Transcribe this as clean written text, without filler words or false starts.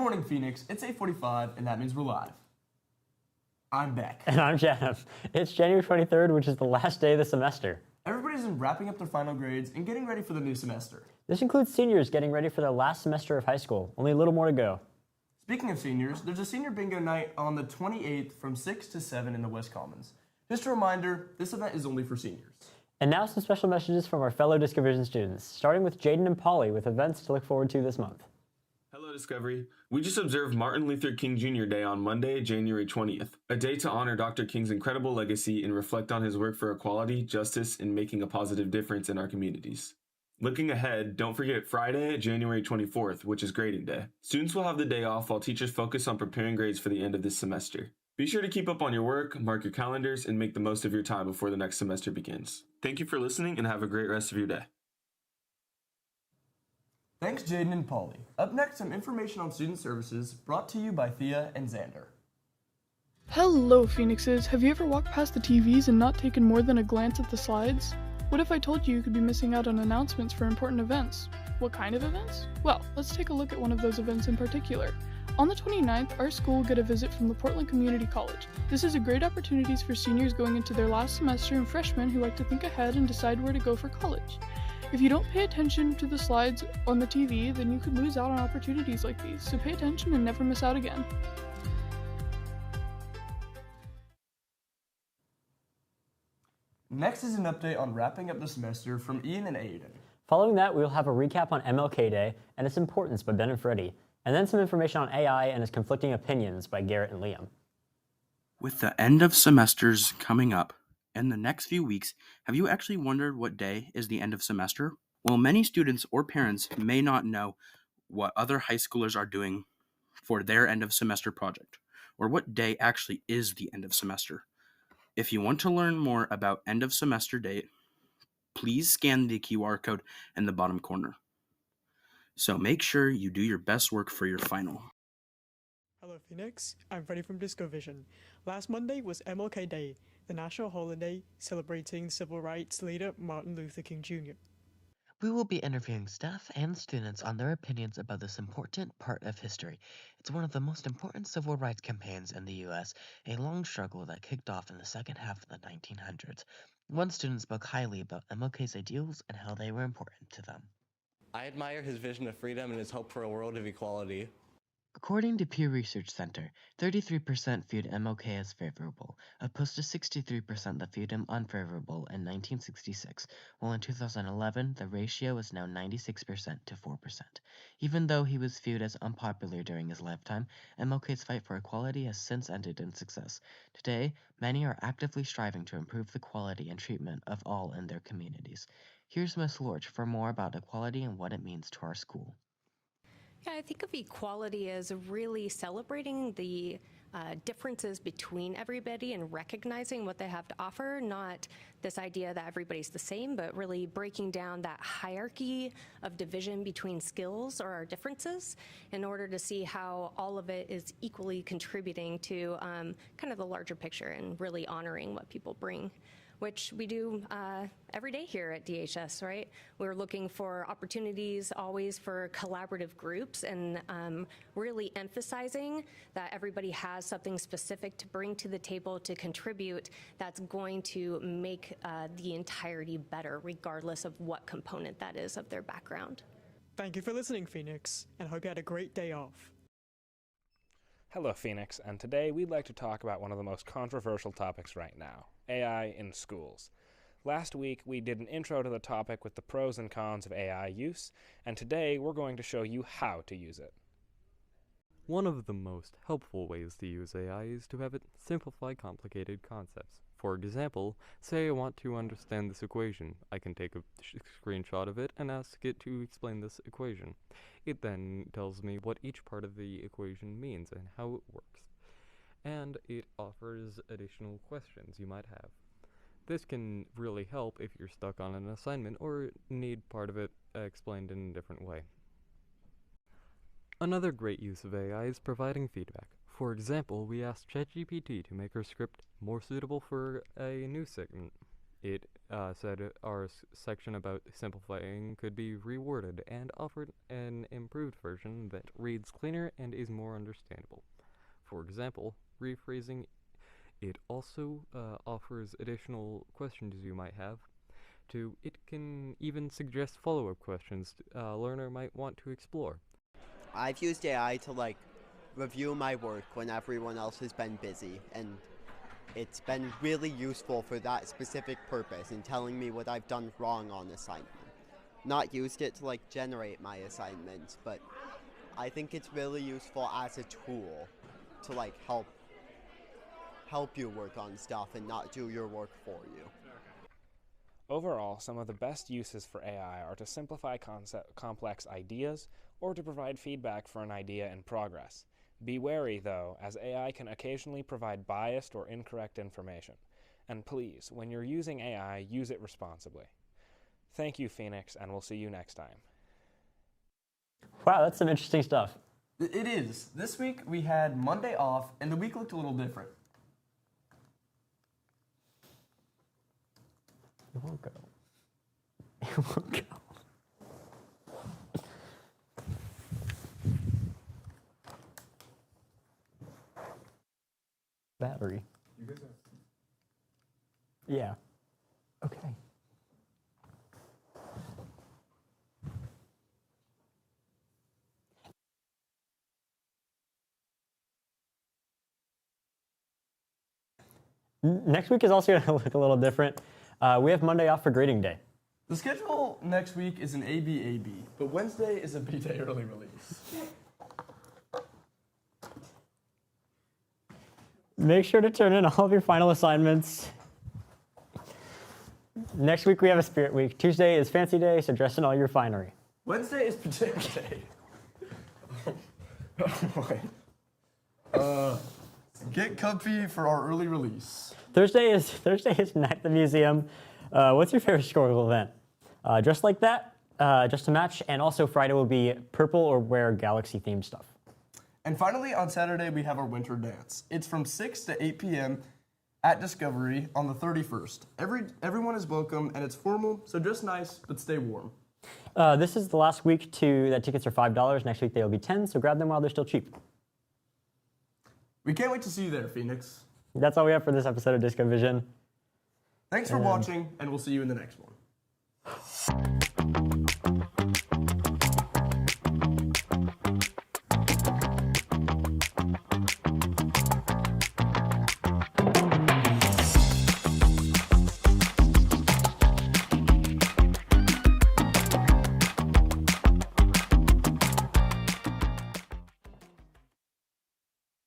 morning, Phoenix. It's 8:45, and that means we're live. I'm Beck. And I'm Jeff. It's January 23rd, which is the last day of the semester. Everybody's wrapping up their final grades and getting ready for the new semester. This includes seniors getting ready for their last semester of high school. Only a little more to go. Speaking of seniors, there's a senior bingo night on the 28th from 6 to 7 in the West Commons. Just a reminder, this event is only for seniors. And now some special messages from our fellow Discovision students, starting with Jaden and Polly with events to look forward to this month. Hello, Discovery. We just observed Martin Luther King Jr. Day on Monday, January 20th, a day to honor Dr. King's incredible legacy and reflect on his work for equality, justice, and making a positive difference in our communities. Looking ahead, don't forget Friday, January 24th, which is grading day. Students will have the day off while teachers focus on preparing grades for the end of this semester. Be sure to keep up on your work, mark your calendars, and make the most of your time before the next semester begins. Thank you for listening and have a great rest of your day. Thanks, Jaden and Polly. Up next, some information on student services brought to you by Thea and Xander. Hello, Phoenixes. Have you ever walked past the TVs and not taken more than a glance at the slides? What if I told you could be missing out on announcements for important events? What kind of events? Well, let's take a look at one of those events in particular. On the 29th, our school will get a visit from the Portland Community College. This is a great opportunity for seniors going into their last semester and freshmen who like to think ahead and decide where to go for college. If you don't pay attention to the slides on the TV, then you could lose out on opportunities like these, so pay attention and never miss out again. Next is an update on wrapping up the semester from Ian and Aiden. Following that, we will have a recap on MLK Day and its importance by Ben and Freddie, and then some information on AI and its conflicting opinions by Garrett and Liam. With the end of semesters coming up, in the next few weeks, have you actually wondered what day is the end of semester? Well, many students or parents may not know what other high schoolers are doing for their end of semester project, or what day actually is the end of semester. If you want to learn more about end of semester date, please scan the QR code in the bottom corner. So make sure you do your best work for your final. Hello Phoenix, I'm Freddie from Discovision. Last Monday was MLK Day, the national holiday celebrating civil rights leader Martin Luther King Jr. We will be interviewing staff and students on their opinions about this important part of history. It's one of the most important civil rights campaigns in the U.S., a long struggle that kicked off in the second half of the 1900s. One student spoke highly about MLK's ideals and how they were important to them. I admire his vision of freedom and his hope for a world of equality. According to Pew Research Center, 33% viewed MLK as favorable, opposed to 63% that viewed him unfavorable in 1966, while in 2011 the ratio is now 96% to 4%. Even though he was viewed as unpopular during his lifetime, MLK's fight for equality has since ended in success. Today, many are actively striving to improve the quality and treatment of all in their communities. Here's Ms. Lorch for more about equality and what it means to our school. Yeah, I think of equality as really celebrating the differences between everybody and recognizing what they have to offer, not this idea that everybody's the same, but really breaking down that hierarchy of division between skills or our differences in order to see how all of it is equally contributing to kind of the larger picture and really honoring what people bring, which we do every day here at DHS, right? We're looking for opportunities always for collaborative groups and really emphasizing that everybody has something specific to bring to the table to contribute that's going to make the entirety better, regardless of what component that is of their background. Thank you for listening, Phoenix, and hope you had a great day off. Hello, Phoenix, and today we'd like to talk about one of the most controversial topics right now, AI in schools. Last week, we did an intro to the topic with the pros and cons of AI use, and today we're going to show you how to use it. One of the most helpful ways to use AI is to have it simplify complicated concepts. For example, say I want to understand this equation. I can take a screenshot of it and ask it to explain this equation. It then tells me what each part of the equation means and how it works. And it offers additional questions you might have. This can really help if you're stuck on an assignment or need part of it explained in a different way. Another great use of AI is providing feedback. For example, we asked ChatGPT to make our script more suitable for a news segment. It said our section about simplifying could be reworded and offered an improved version that reads cleaner and is more understandable. For example, rephrasing. It also offers additional questions you might have. It can even suggest follow-up questions a learner might want to explore. I've used AI to review my work when everyone else has been busy, and it's been really useful for that specific purpose in telling me what I've done wrong on assignment. Not used it to generate my assignments, but I think it's really useful as a tool to help you work on stuff and not do your work for you. Overall, some of the best uses for AI are to simplify complex ideas or to provide feedback for an idea in progress. Be wary, though, as AI can occasionally provide biased or incorrect information. And please, when you're using AI, use it responsibly. Thank you, Phoenix, and we'll see you next time. Wow, that's some interesting stuff. It is. This week we had Monday off, and the week looked a little different. It won't go. It won't go. Battery. You guys have... Yeah. Okay. Next week is also going to look a little different. We have Monday off for grading day. The schedule next week is an AB, but Wednesday is a B-Day early release. Make sure to turn in all of your final assignments. Next week we have a Spirit Week. Tuesday is Fancy Day, so dress in all your finery. Wednesday is Potato Day. Oh boy. Get comfy for our early release. Thursday is Night at the Museum. What's your favorite historical event? Dress like that, just to match, and also Friday will be purple or wear galaxy-themed stuff. And finally, on Saturday, we have our winter dance. It's from 6 to 8 p.m. at Discovery on the 31st. Everyone is welcome, and it's formal, so dress nice, but stay warm. This is the last week that tickets are $5. Next week they will be $10, so grab them while they're still cheap. We can't wait to see you there, Phoenix. That's all we have for this episode of Disco Vision. Thanks for watching, and we'll see you in the next one.